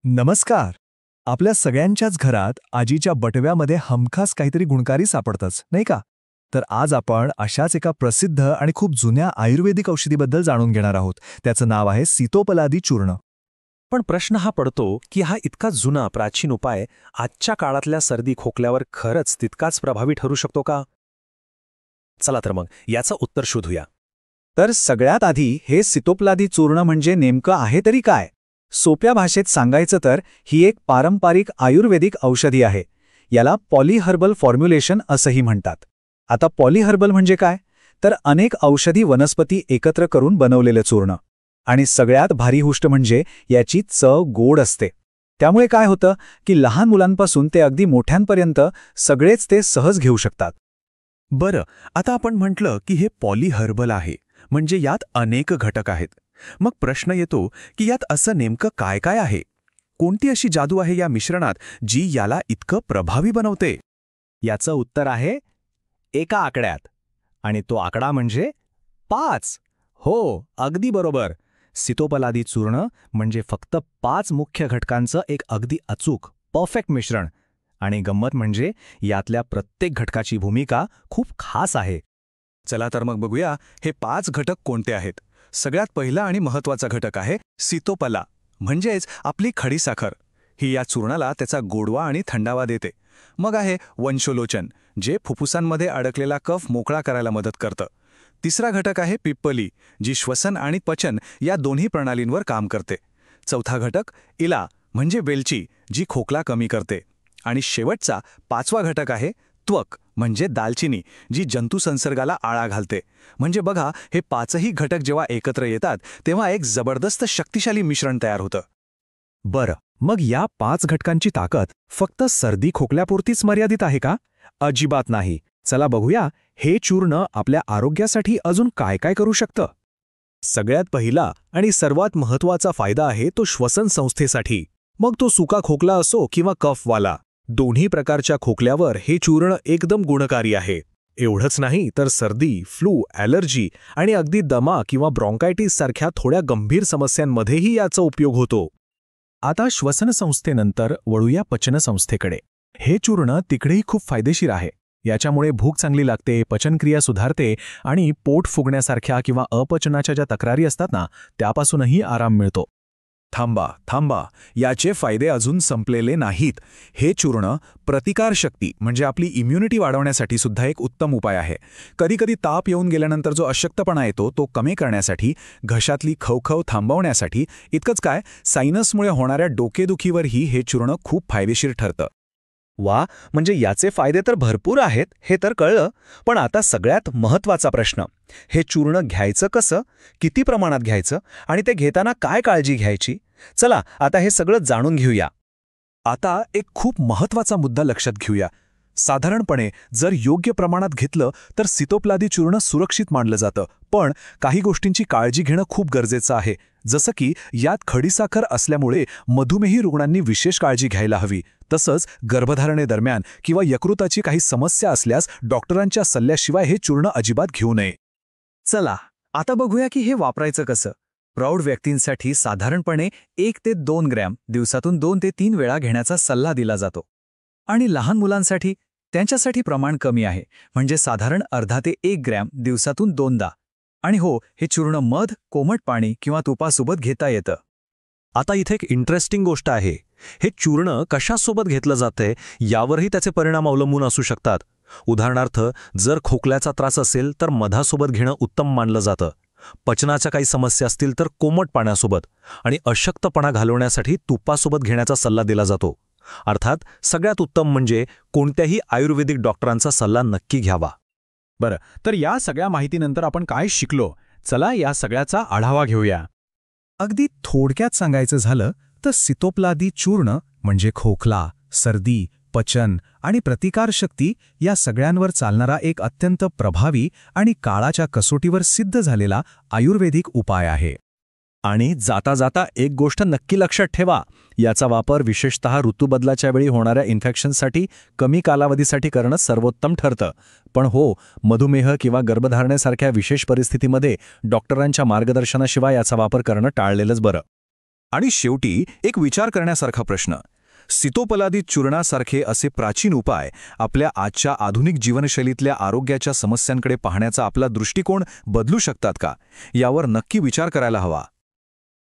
नमस्कार. आपल्या सगळ्यांच्याच घरात आजीच्या बटव्यामध्ये हमखास काहीतरी गुणकारी सापडतंच, नाही का? तर आज आपण अशाच एका प्रसिद्ध आणि खूप जुन्या आयुर्वेदिक औषधीबद्दल जाणून घेणार आहोत. त्याचं नाव आहे सीतोपलादी चूर्ण. पण प्रश्न हा पडतो की हा इतका जुना प्राचीन उपाय आजच्या काळातल्या सर्दी खोकल्यावर खरंच तितकाच प्रभावी ठरू शकतो का? चला तर मग याचं उत्तर शोधूया. तर सगळ्यात आधी हे सीतोपलादी चूर्ण म्हणजे नेमकं आहे तरी काय? सोप्या भाषेत सांगायचं तर ही एक पारंपरिक आयुर्वेदिक औषधी आहे. याला पॉलीहर्बल फॉर्म्युलेशन असंही म्हणतात. आता पॉलीहर्बल म्हणजे काय? तर अनेक औषधी वनस्पती एकत्र करून बनवलेलं चूर्ण. आणि सगळ्यात भारी गोष्ट म्हणजे याची चव गोड असते. त्यामुळे काय होतं की लहान मुलांपासून ते अगदी मोठ्यांपर्यंत सगळेच ते सहज घेऊ शकतात. बरं, आता आपण म्हटलं की हे पॉलीहर्बल आहे, म्हणजे यात अनेक घटक आहेत. मग प्रश्न येतो की यात असं नेमकं काय काय आहे? कोणती अशी जादू आहे या मिश्रणात जी याला इतकं प्रभावी बनवते? याचं उत्तर आहे एका आकड्यात. आणि तो आकडा म्हणजे 5. हो, अगदी बरोबर. सीतोपलादी चूर्ण म्हणजे फक्त 5 मुख्य घटकांचं एक अगदी अचूक, परफेक्ट मिश्रण. आणि गंमत म्हणजे यातल्या प्रत्येक घटकाची भूमिका खूप खास आहे. चला तर मग बघूया हे 5 घटक कोणते आहेत. सगळ्यात पहिला आणि महत्त्वाचा घटक आहे सीतोपला, म्हणजेच आपली खडीसाखर. ही या चूर्णाला त्याचा गोडवा आणि थंडावा देते. मग आहे वंशोलोचन, जे फुफ्फुसांमध्ये अडकलेला कफ मोकळा करायला मदत करतं. तिसरा घटक आहे पिप्पली, जी श्वसन आणि पचन या दोन्ही प्रणालींवर काम करते. चौथा घटक इला, म्हणजे वेलची, जी खोकला कमी करते. आणि शेवटचा 5वा घटक आहे त्वक, म्हणजे दालचिनी, जी जंतुसंसर्गाला आळा घालते. म्हणजे बघा, हे 5ही घटक जेव्हा एकत्र येतात तेव्हा एक जबरदस्त शक्तिशाली मिश्रण तयार होतं. बरं, मग या 5 घटकांची ताकद फक्त सर्दी खोकल्यापुरतीच मर्यादित आहे का? अजिबात नाही. चला बघूया हे चूर्ण आपल्या आरोग्यासाठी अजून काय काय करू शकतं. सगळ्यात पहिला आणि सर्वात महत्त्वाचा फायदा आहे तो श्वसन संस्थेसाठी. मग तो सुका खोकला असो किंवा कफवाला, दोन्ही प्रकारच्या खोकल्यावर हे चूर्ण एकदम गुणकारी आहे. एवढंच नाही तर सर्दी, फ्लू, ॲलर्जी आणि अगदी दमा किंवा ब्रॉन्कायटिस सारख्या थोड्या गंभीर समस्यांमध्येही याचा उपयोग होतो. आता श्वसनसंस्थेनंतर वळूया पचनसंस्थेकडे. हे चूर्ण तिकडेही खूप फायदेशीर आहे. याच्यामुळे भूक चांगली लागते, पचनक्रिया सुधारते आणि पोट फुगण्यासारख्या किंवा अपचनाच्या ज्या तक्रारी असतात ना, त्यापासूनही आराम मिळतो. थांबा, याचे फायदे अजून संपलेले नाहीत. हे चूर्ण प्रतिकारशक्ती म्हणजे आपली इम्युनिटी वाढवण्यासाठी सुद्धा एक उत्तम उपाय आहे. कधीकधी ताप येऊन गेल्यानंतर जो अशक्तपणा येतो तो कमी करण्यासाठी, घशातली खवखव थांबवण्यासाठी, इतकंच काय, सायनसमुळे होणाऱ्या डोकेदुखीवरही हे चूर्ण खूप फायदेशीर ठरतं. वा, म्हणजे याचे फायदे तर भरपूर आहेत हे तर कळलं. पण आता सगळ्यात महत्त्वाचा प्रश्न, हे चूर्ण घ्यायचं कसं, किती प्रमाणात घ्यायचं आणि ते घेताना काय काळजी घ्यायची? चला आता हे सगळं जाणून घेऊया. आता एक खूप महत्त्वाचा मुद्दा लक्षात घेऊया. साधारणपणे जर योग्य प्रमाणात घेतलं तर सीतोपलादी चूर्ण सुरक्षित मानलं जातं. पण काही गोष्टींची काळजी घेणं खूप गरजेचं आहे. जसं की यात खडीसाखर असल्यामुळे मधुमेही रुग्णांनी विशेष काळजी घ्यायला हवी. तसंच गर्भधारणेदरम्यान किंवा यकृताची काही समस्या असल्यास डॉक्टरांच्या सल्ल्याशिवाय हे चूर्ण अजिबात घेऊ नये. चला आता बघूया की हे वापरायचं कसं. प्रौढ व्यक्तींसाठी साधारणपणे 1 ते 2 ग्रॅम दिवसातून 2 ते 3 वेळा घेण्याचा सल्ला दिला जातो. आणि लहान मुलांसाठी त्यांच्यासाठी प्रमाण कमी आहे, म्हणजे साधारण अर्धा ते 1 ग्रॅम दिवसातून 2दा. आणि हो, हे चूर्ण मध, कोमट पाणी किंवा तुपासोबत घेता येतं. आता इथे एक इंटरेस्टिंग गोष्ट आहे. हे चूर्ण कशासोबत घेतलं जातंय यावरही त्याचे परिणाम अवलंबून असू शकतात. उदाहरणार्थ, जर खोकल्याचा त्रास असेल तर मधासोबत घेणं उत्तम मानलं जातं. पचनाच्या काही समस्या असतील तर कोमट पाण्यासोबत, आणि अशक्तपणा घालवण्यासाठी तुपासोबत घेण्याचा सल्ला दिला जातो. अर्थात सगळ्यात उत्तम म्हणजे कोणत्याही आयुर्वेदिक डॉक्टरांचा सल्ला नक्की घ्यावा. बरं, तर या सगळ्या माहितीनंतर आपण काय शिकलो? चला या सगळ्याचा आढावा घेऊया. अगदी थोडक्यात सांगायचं झालं तर सीतोपलादी चूर्ण म्हणजे खोकला, सर्दी, पचन आणि प्रतिकारशक्ती या सगळ्यांवर चालणारा एक अत्यंत प्रभावी आणि काळाच्या कसोटीवर सिद्ध झालेला आयुर्वेदिक उपाय आहे. आणि जाता जाता एक गोष्ट नक्की लक्षात ठेवा, याचा वापर विशेषतः ऋतुबदलाच्या वेळी होणाऱ्या इन्फेक्शनसाठी कमी कालावधीसाठी करणं सर्वोत्तम ठरतं. पण हो, मधुमेह किंवा गर्भधारणेसारख्या विशेष परिस्थितीमध्ये डॉक्टरांच्या मार्गदर्शनाशिवाय याचा वापर करणं टाळलेलंच बरं. आणि शेवटी एक विचार करण्यासारखा प्रश्न, सितोपलादी चूर्णासारखे असे प्राचीन उपाय आपल्या आजच्या आधुनिक जीवनशैलीतल्या आरोग्याच्या समस्यांकडे पाहण्याचा आपला दृष्टिकोन बदलू शकतात का? यावर नक्की विचार करायला हवा.